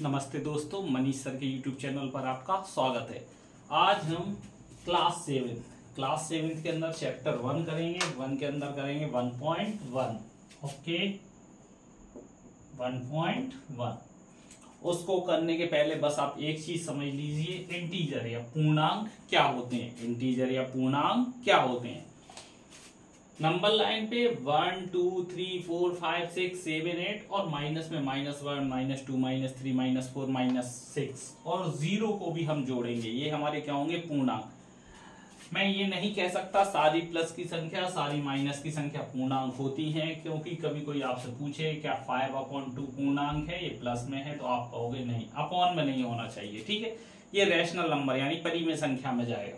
नमस्ते दोस्तों, मनीष सर के यूट्यूब चैनल पर आपका स्वागत है। आज हम क्लास सेवेंथ के अंदर चैप्टर 1 करेंगे। 1 के अंदर करेंगे 1.1। ओके, 1.1। उसको करने के पहले बस आप एक चीज समझ लीजिए, इंटीजर या पूर्णांक क्या होते हैं। इंटीजर या पूर्णांक क्या होते हैं। नंबर लाइन पे 1 2 3 4 5 6 7 8 और माइनस में -1 -2 -3 -4 -6 और 0 को भी हम जोड़ेंगे। ये हमारे क्या होंगे, पूर्णांक। मैं ये नहीं कह सकता सारी प्लस की संख्या सारी माइनस की संख्या पूर्णांक होती हैं, क्योंकि कभी कोई आपसे पूछे क्या 5/2 पूर्णांक है, ये प्लस में है, तो आप कहोगे नहीं, अपॉन में नहीं होना चाहिए। ठीक है, ये रैशनल नंबर यानी परिमेय संख्या में जाएगा।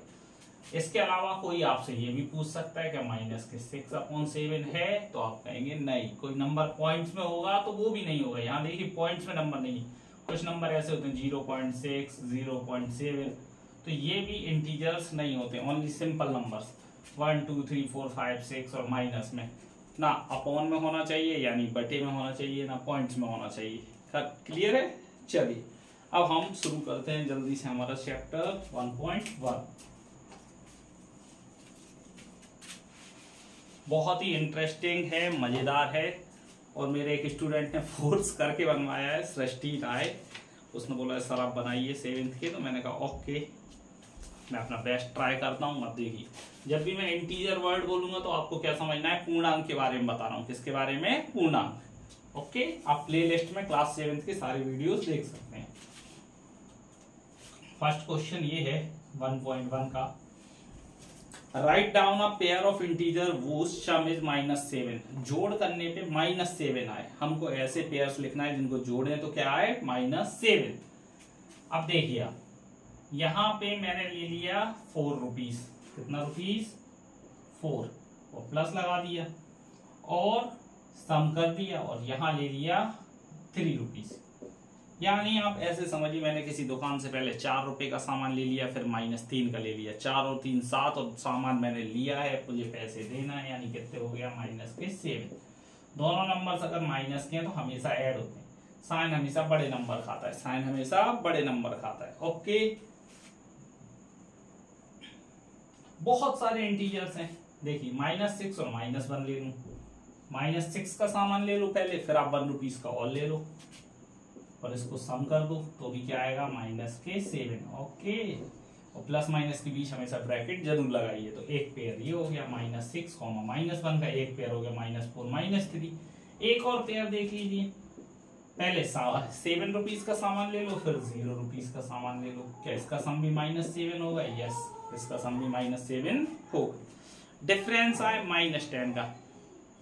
इसके अलावा कोई आपसे ये भी पूछ सकता है कि -6/7 है, तो आप कहेंगे नहीं। कोई नंबर पॉइंट्स में होगा तो वो भी नहीं होगा। यहाँ देखिए पॉइंट्स में नंबर नहीं, कुछ नंबर ऐसे होते हैं 0.6 0.7, तो ये भी इंटीजर्स नहीं होते, ओनली सिंपल नंबर्स 1 2 3 4 5 6 और माइनस में ना अपॉन में होना चाहिए यानी बटे में होना चाहिए, ना पॉइंट्स में होना चाहिए। क्लियर है। चलिए अब हम शुरू करते हैं जल्दी से हमारा चैप्टर 1.1। बहुत ही इंटरेस्टिंग है, मजेदार है, और मेरे एक स्टूडेंट ने फोर्स करके बनवाया है, सृष्टि राय। उसने बोला है सर आप बनाइए 7th के, तो मैंने कहा ओके, मैं अपना बेस्ट ट्राई करता हूँ। मत देखिए, जब भी मैं इंटीजर वर्ड बोलूंगा तो आपको क्या समझना है, पूर्णांक के बारे में बता रहा हूँ। किसके बारे में, पूर्णांक। ओके, आप प्लेलिस्ट में क्लास 7th के सारे वीडियोस देख सकते हैं। फर्स्ट क्वेश्चन ये है 1.1 का, write down a pair of integer whose some is -7। जोड़ करने पे -7 आए, हमको ऐसे पेयर्स लिखना है जिनको जोड़े तो क्या आए, -7। अब देखिए आप, यहां पे मैंने ले लिया 4 रुपीज। कितना रुपीज, 4, और प्लस लगा दिया और सम कर दिया, और यहां ले लिया 3 रुपीज। यानी आप ऐसे समझिए, मैंने किसी दुकान से पहले 4 रुपए का सामान ले लिया, फिर -3 का ले लिया, 4 और 3 7, और सामान मैंने लिया है, मुझे पैसे देना है, यानी कितने हो गया, -7। दोनों नंबर्स अगर माइनस के हैं तो हमेशा ऐड होते हैं। साइन हमेशा बड़े नंबर खाता है, साइन हमेशा बड़े नंबर खाता है। ओके, बहुत सारे इंटीजर्स हैं। देखिए -6 और -1 ले लूं, -6 का सामान ले लो पहले, फिर आप 1 रुपीज का और ले लो और इसको सम कर दो, तो भी क्या आएगा, -7। ओके, और प्लस माइनस के बीच हमेशा ब्रैकेट जरूर लगाइए। तो एक पेयर ये हो गया -6, -1 का एक पेयर हो गया -4 -3। एक और पेयर देख लीजिए, पहले 7 रुपीज का सामान ले लो, फिर 0 रुपीज का सामान ले लो। क्या इसका सम भी -7 होगा? यस, इसका सम भी -7 होगा। डिफरेंस आए -10 का।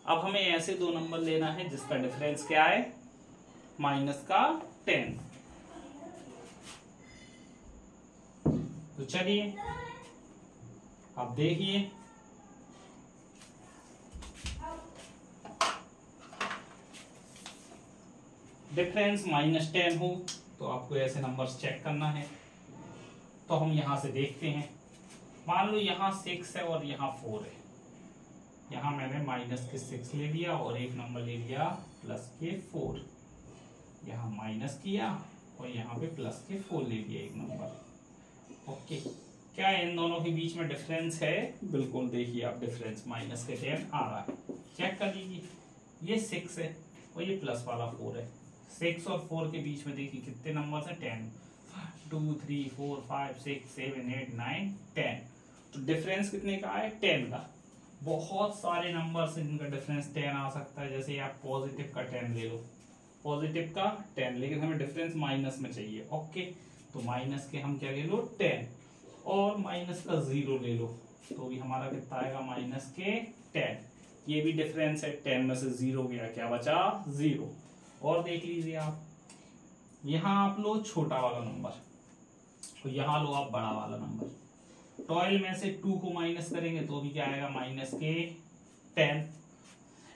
अब हमें ऐसे दो नंबर लेना है जिसका डिफरेंस क्या है, -10। तो चलिए अब देखिए, डिफरेंस -10 हो तो आपको ऐसे नंबर्स चेक करना है। तो हम यहां से देखते हैं, मान लो यहां 6 है और यहां 4 है। यहां मैंने -6 ले लिया और एक नंबर ले लिया +4। यहाँ माइनस किया और यहाँ पे +4 ले लिया एक नंबर। ओके, क्या इन दोनों के बीच में डिफरेंस है? बिल्कुल, देखिए आप डिफरेंस -10 आ रहा है, चेक कर लीजिए। ये 6 है और ये प्लस वाला 4 है। 6 और 4 के बीच में देखिए कितने नंबर हैं, 10, 2 3 4 5 6 7 8 9 10। तो डिफरेंस कितने का है, 10 का। बहुत सारे नंबर से जिनका डिफरेंस 10 आ सकता है, जैसे आप पॉजिटिव का 10 ले लो, पॉजिटिव का 10, लेकिन हमें डिफरेंस माइनस में चाहिए। ओके, तो माइनस के हम क्या ले लो, 10, और माइनस का 0 ले लो, तो भी हमारा कितना आएगा, -10। ये भी डिफरेंस है, 10 में से 0 गया, क्या बचा, 0। और देख लीजिए आप, यहां आप लो छोटा वाला नंबर और यहां लो आप बड़ा वाला नंबर। 12 में से 2 को माइनस करेंगे तो भी क्या आएगा, -10।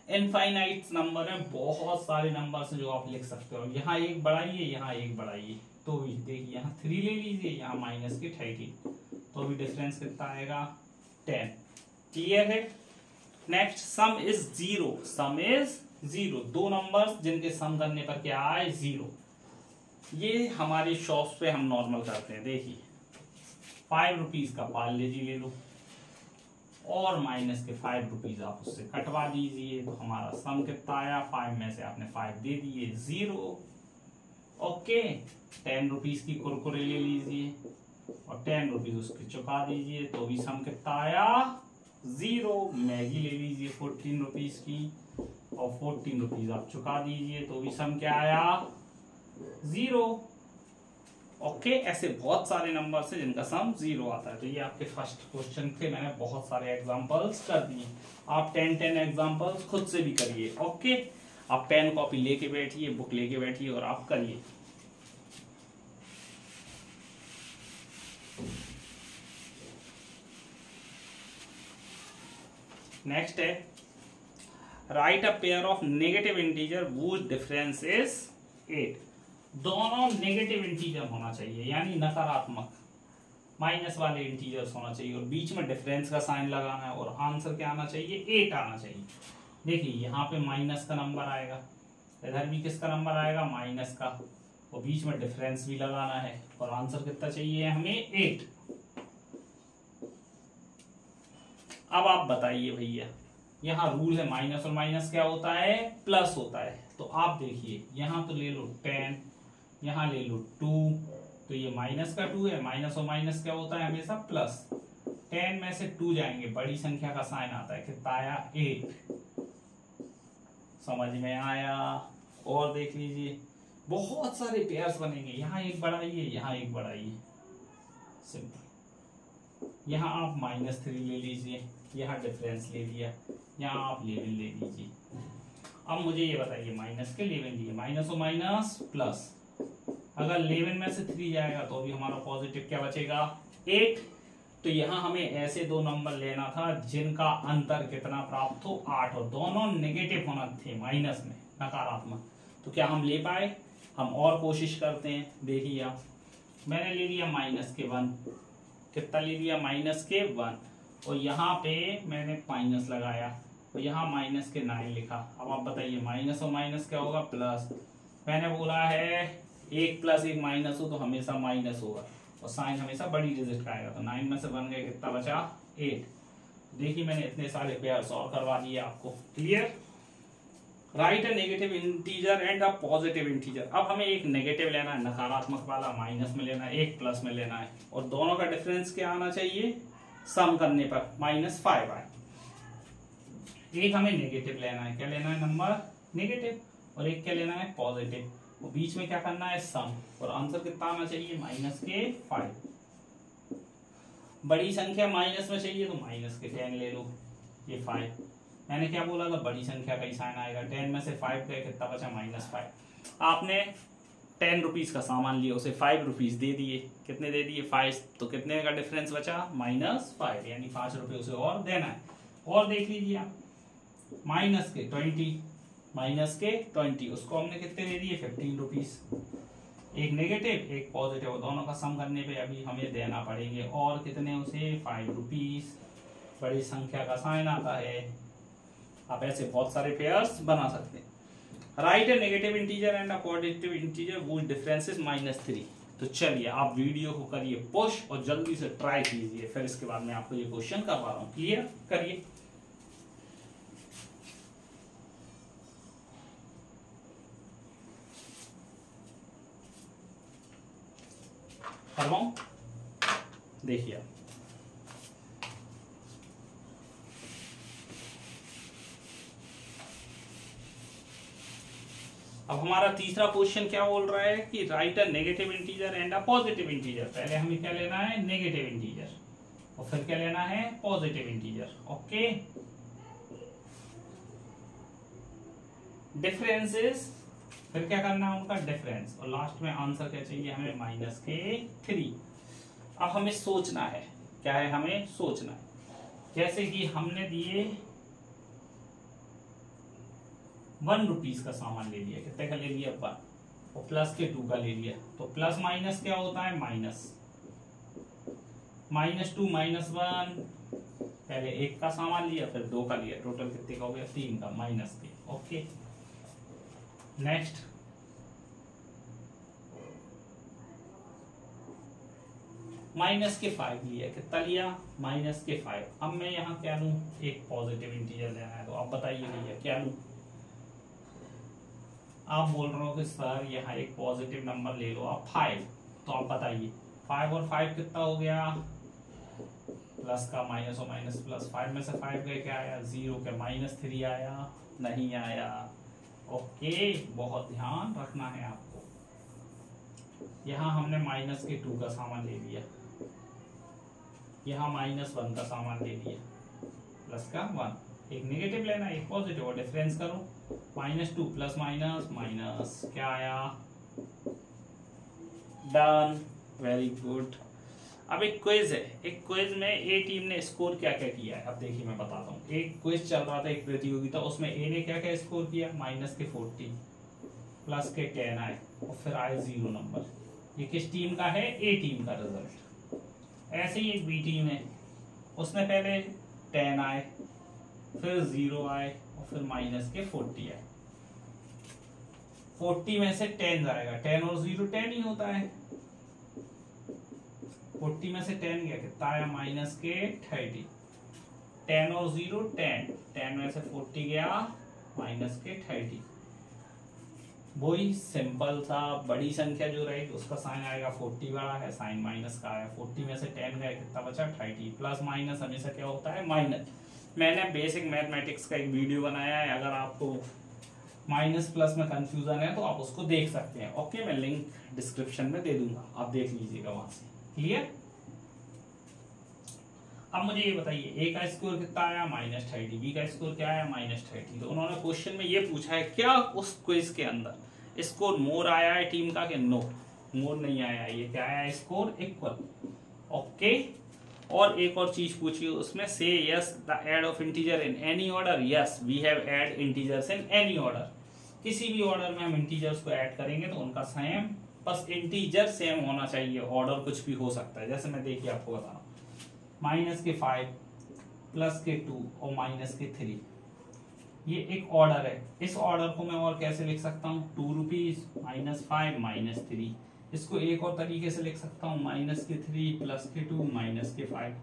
इनफाइनाइट नंबर है, बहुत सारे नंबर से जो आप लिख सकते हो। यहाँ एक बढ़ाइए, यहाँ एक बढ़ाइए, तो भी देखिए यहाँ 3 ले लीजिए, यहाँ -13, तो भी डिफरेंस कितना आएगा, 10। क्लियर है। Next, some is 0। Some is 0, दो नंबर्स जिनके सम करने पर क्या आए, 0। ये हमारी शॉप्स पे हम नॉर्मल करते हैं। देखिए 5 रुपीज का पार्ले जी ले लो और माइनस के 5 रुपीज आप उससे कटवा दीजिए, तो हमारा सम कितना आया, 5 में से आपने 5 दे दिए, 0। ओके, 10 रुपीज की कुरकुरे ले लीजिए और 10 रुपीज उसके चुका दीजिए, तो भी सम कितना आया, 0। मैगी ले लीजिए 14 रुपीज की और 14 रुपीज आप चुका दीजिए, तो भी सम क्या आया, 0। ओके, ऐसे बहुत सारे नंबर से जिनका सम 0 आता है। तो ये आपके फर्स्ट क्वेश्चन थे, मैंने बहुत सारे एग्जांपल्स कर दिए। आप 10 एग्जांपल्स खुद से भी करिए। ओके, आप पेन कॉपी लेके बैठिए, बुक लेके बैठिए और आप करिए। नेक्स्ट है, right a pair of negative integer whose difference is 8। दोनों नेगेटिव इंटीजर होना चाहिए, यानी नकारात्मक, माइनस वाले इंटीजर्स होना चाहिए और बीच में डिफरेंस का साइन लगाना है और आंसर क्या आना चाहिए, 8 आना चाहिए। देखिए यहाँ पे माइनस का नंबर आएगा, इधर भी किसका नंबर आएगा, माइनस का, और बीच में डिफरेंस भी लगाना है और आंसर कितना चाहिए हमें, 8। अब आप बताइए भैया, यहाँ रूल है माइनस और माइनस क्या होता है, प्लस होता है। तो आप देखिए यहाँ तो ले लो 10, यहाँ ले लो 2, तो ये माइनस का 2 है, माइनस और माइनस क्या होता है हमेशा प्लस। 10 में से 2 जाएंगे, बड़ी संख्या का साइन आता है, कितना आया, 8। समझ में आया। और देख लीजिए बहुत सारे पेयर्स बनेंगे, यहाँ एक बढ़ाइए, यहाँ एक बढ़ाइए, सिंपल। यहाँ आप -3 ले लीजिए, यहाँ डिफरेंस ले लिया, यहाँ आप 11 ले लीजिए। अब मुझे ये बताइए, माइनस के 11 लिए, माइनस और माइनस प्लस, अगर 11 में से 3 जाएगा तो भी हमारा पॉजिटिव क्या बचेगा, 8। तो यहाँ हमें ऐसे दो नंबर लेना था जिनका अंतर कितना प्राप्त हो, 8, और दोनों नेगेटिव होना थे, माइनस में, नकारात्मक। तो क्या हम ले पाए, हम और कोशिश करते हैं। देखिए आप, मैंने ले लिया माइनस के 1, कितना ले लिया, माइनस के 1, और यहाँ पे मैंने माइनस लगाया और यहाँ माइनस के 9 लिखा। अब आप बताइए माइनस और माइनस क्या होगा, प्लस। मैंने बोला है 1 प्लस 1 माइनस हो तो हमेशा माइनस होगा और साइन हमेशा बड़ी डिजिट का आएगा। तो 9 में से बन गए, कितना बचा, 8। देखिए मैंने इतने सारे पेयर सॉल्व करवा दिए आपको। Clear. Right a negative integer and a positive integer. अब हमें एक नेगेटिव लेना है, नकारात्मक वाला, माइनस में लेना है, एक प्लस में लेना है, और दोनों का डिफरेंस क्या आना चाहिए, सम करने पर -5 आए। एक हमें नेगेटिव लेना है, क्या लेना है, नंबर नेगेटिव, और एक क्या लेना है, पॉजिटिव, और बीच में क्या करना है, सम, और आंसर कितना आना चाहिए, -5। बड़ी संख्या माइनस में चाहिए तो माइनस के 10 ले लो, ये 5। मैंने क्या बोला था, बड़ी संख्या का ही साइन आएगा। 10 में से 5 गए, कितना बचा, -5। आपने 10 रुपीज का सामान लिया, उसे 5 रुपीज दे दिए, कितने दे दिए, 5, तो कितने का डिफरेंस बचा, -5, यानी 5 रुपए उसे और देना है। और देख लीजिए आप, माइनस के 20, उसको हमने कितने दे दिए, 15 रुपीज। एक नेगेटिव एक पॉजिटिव, दोनों का सम करने पे अभी हमें देना पड़ेंगे, और कितने, उसे 5 रुपीज। बड़ी संख्या का साइन आता है। आप ऐसे बहुत सारे पेयर्स बना सकते हैं। Right A negative integer and a positive integer which difference is -3। तो चलिए आप वीडियो को करिए पुश और जल्दी से ट्राई कीजिए, फिर इसके बाद मैं आपको ये क्वेश्चन करवा रहा हूँ। क्लियर, करिए। करवाऊं, देखिए आप, अब हमारा तीसरा क्वेश्चन क्या बोल रहा है कि right a negative integer and a positive integer. पहले हमें क्या लेना है, नेगेटिव इंटीजर, और फिर क्या लेना है, पॉजिटिव इंटीजर। ओके, डिफरेंसेस, फिर क्या करना है, उनका डिफरेंस, और लास्ट में आंसर क्या चाहिए हमें, -3। अब हमें सोचना है, क्या है, हमें सोचना है। जैसे कि हमने दिए 1 रुपीज का सामान ले लिया, कितने का ले लिया, 1, और प्लस के 2 का ले लिया, तो प्लस माइनस क्या होता है, माइनस, -2 -1, पहले 1 का सामान लिया फिर 2 का लिया, टोटल कितने का हो गया, 3 का, -3। ओके, नेक्स्ट माइनस के 5 लिया, कितना लिया माइनस के 5। अब मैं यहाँ क्या लूँ, एक पॉजिटिव इंटीजर लेना है, तो आप बताइए भैया क्या लूँ। आप बोल रहे हो कि सर यहाँ एक पॉजिटिव नंबर ले लो आप 5, तो आप बताइए 5 और 5 कितना हो गया, प्लस का माइनस और माइनस प्लस, 5 में से 5 गए क्या आया 0 के -3 आया, नहीं आया। ओके, बहुत ध्यान रखना है आपको। यहाँ हमने माइनस के 2 का सामान ले लिया, यहाँ -1 का सामान ले लिया, प्लस का 1, एक नेगेटिव लेना एक पॉजिटिव, और डिफरेंस करो -2 प्लस माइनस माइनस, क्या आया डन, वेरी गुड। अब एक क्विज है, एक क्विज में ए टीम ने स्कोर क्या क्या किया है, अब देखिए मैं बताता हूँ। एक क्विज चल रहा था, एक प्रतियोगिता, उसमें ए ने क्या क्या स्कोर किया, -40 प्लस के 10 आए और फिर आए 0 नंबर। ये किस टीम का है, ए टीम का रिजल्ट। ऐसे ही एक बी टीम है, उसने पहले 10 आए, फिर 0 आए और फिर -40 आए। 40 में से 10 जाएगा, 10 और 0 10 ही होता है। 40 में से 10 गया, कितना आया -30। 10 और 0 10, 10 में से 40 गया -30। वही सिंपल सा, बड़ी संख्या जो रहेगी उसका साइन आएगा 40 बड़ा है, साइन माइनस का आया। 40 में से 10 गया, कितना बचा 30, प्लस माइनस हमेशा क्या होता है माइनस। मैंने बेसिक मैथमेटिक्स का एक वीडियो बनाया है, अगर आपको माइनस प्लस में कंफ्यूजन है तो आप उसको देख सकते हैं। ओके, मैं लिंक डिस्क्रिप्शन में दे दूंगा, आप देख लीजिएगा वहां से। क्लियर। अब मुझे ये बताइए, ए का स्कोर कितना आया -30, बी का स्कोर क्या आया -30। तो उन्होंने क्वेश्चन में ये पूछा है क्या उस क्विज के अंदर स्कोर मोर आया है टीम का कि नो, मोर नहीं आया, ये क्या आया स्कोर इक्वल। ओके, और एक और चीज पूछिए उसमें, से yes the add of integer in any order. Yes, we have add integers in any order. किसी भी ऑर्डर में हम इंटीजर्स को ऐड करेंगे तो उनका सेम, बस इंटीजर सेम होना चाहिए, ऑर्डर कुछ भी हो सकता है। जैसे मैं देखिए आपको बता रहा हूँ, -5 प्लस के 2 और -3, ये एक ऑर्डर है। इस ऑर्डर को मैं और कैसे लिख सकता हूँ, 2 रुपीज -5 -3। इसको एक और तरीके से लिख सकता हूँ, -3 प्लस के 2 -5।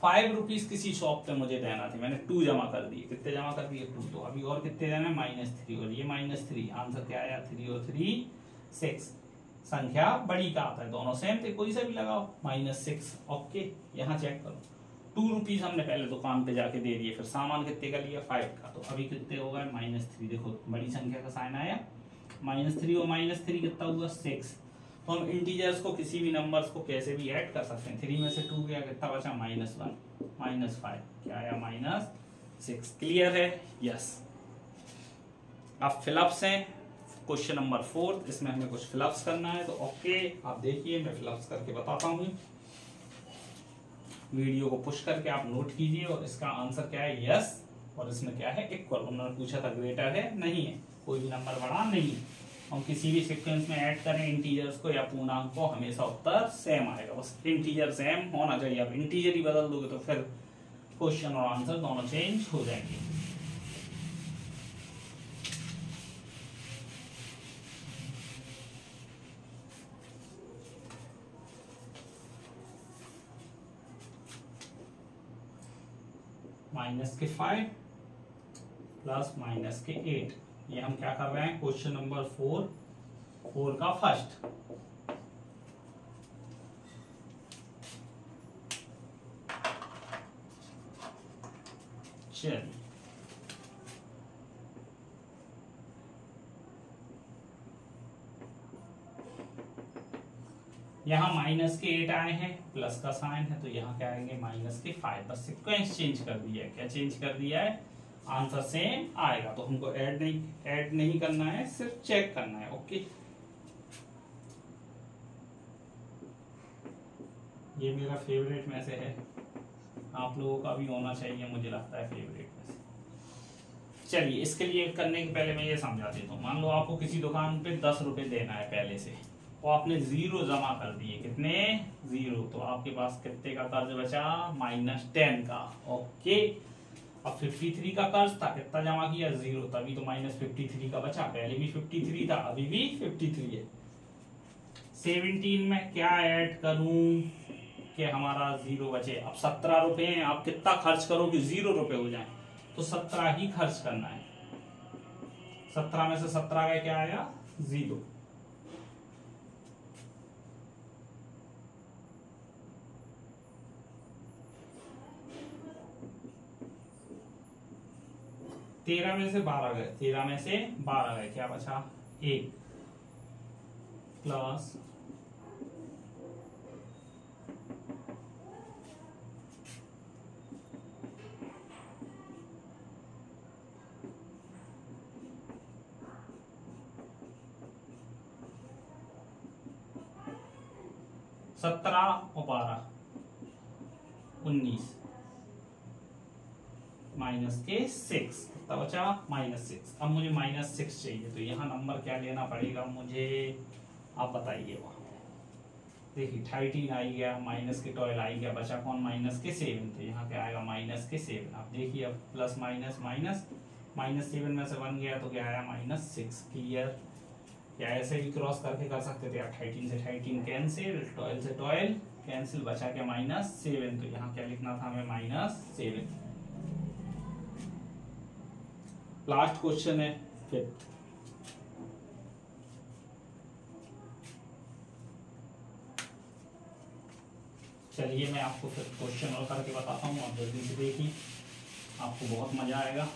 5 रुपीज किसी शॉप पे मुझे देना थी, मैंने 2 जमा कर दिए। कितने जमा कर दिए 2, तो अभी और कितने देना है -3, और ये -3। आंसर क्या आया 3 और 3 6। संख्या बड़ी का आता है, दोनों सेम थे, कोई सा भी लगाओ -6। ओके, यहाँ चेक करो, 2 रुपीज हमने पहले दुकान पे जाके दे दिए, फिर सामान कितने का लिया 5 का, तो अभी कितने हो गए -3। देखो बड़ी संख्या का साइन आया, -3 और -3 कितना हुआ 6। तो हम इंटीजर्स को किसी भी नंबर्स को कैसे भी ऐड कर सकते हैं। 3 में से 2 गया, कितना बचा -1 -5, क्या आया -6। क्लियर है। यस, अब फिलअप्स हैं, क्वेश्चन नंबर 4, इसमें हमें कुछ फिलअप्स करना है। तो ओके, आप देखिए मैं फिलअप्स करके बताता हूँ। वीडियो को पुश करके आप नोट कीजिए, और इसका आंसर क्या है यस, और इसमें क्या है इक्वल। उन्होंने पूछा था ग्रेटर है, नहीं है, कोई भी नंबर बड़ा नहीं है। हम किसी भी सीक्वेंस में ऐड करें इंटीजर्स को या पूर्णांक को, हमेशा उत्तर सेम आएगा, बस इंटीजर सेम होना चाहिए। अब इंटीजर ही बदल दोगे तो फिर क्वेश्चन और आंसर दोनों चेंज हो जाएंगे। -5 प्लस -8, ये हम क्या कर रहे हैं, क्वेश्चन नंबर 4 का फर्स्ट। चलिए, यहाँ -8 आए हैं, प्लस का साइन है, तो यहाँ क्या आएंगे -5। बस सिक्वेंस चेंज कर दिया है। क्या चेंज कर दिया है, आंसर सेम आएगा। तो हमको ऐड नहीं करना है, सिर्फ चेक करना है। ओके, ये मेरा फेवरेट में से है, आप लोगों का भी होना चाहिए, मुझे लगता है फेवरेट में से। चलिए, इसके लिए करने के पहले मैं ये समझा देता हूँ। मान लो आपको किसी दुकान पे 10 रुपए देना है पहले से, और आपने 0 जमा कर दिए। कितने 0, तो आपके पास कितने का कर्ज बचा -10 का। ओके, अब 53 का कर्ज था, कितना जमा किया 0, तभी तो -53 का बचा। पहले भी 53 था, अभी भी 53 है। 17 में क्या ऐड करूं कि हमारा 0 बचे। अब 17 रुपए हैं, आप कितना खर्च करो कि 0 रुपए हो जाए, तो 17 ही खर्च करना है। 17 में से 17 का क्या आया 0। तेरह में से 12 गए, 13 में से 12 गए, क्या बचा 1 प्लस 17 और 12 19 माइनस के 6, कितना बचा -6। अब मुझे -6 चाहिए, तो यहाँ नंबर क्या लेना पड़ेगा मुझे, आप बताइए। वहां देखिए 13 आई गया, माइनस के 12 आई गया, बचा कौन माइनस के 7, तो यहाँ क्या आएगा -7। आप देखिए अब प्लस माइनस माइनस, -7 में से 1 गया तो क्या आया -6। क्लियर। या ऐसे भी क्रॉस करके कर सकते थे आप, 13 से 13 कैंसिल, 12 से 12 कैंसिल, बचा क्या -7, तो यहाँ क्या लिखना था हमें -7। लास्ट क्वेश्चन है 5th। चलिए मैं आपको फिर क्वेश्चन और करके बताता हूँ, आप जल्दी से देखिए, आपको बहुत मजा आएगा।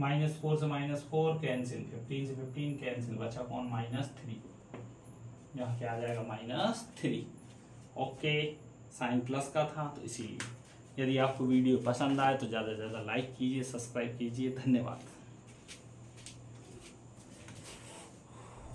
-4 से -4 कैंसिल, 15 से 15 कैंसिल, बचा कौन -3, यहाँ क्या आ जाएगा -3। ओके, साइन प्लस का था तो इसीलिए। यदि आपको वीडियो पसंद आए तो ज़्यादा से ज़्यादा लाइक कीजिए, सब्सक्राइब कीजिए। धन्यवाद।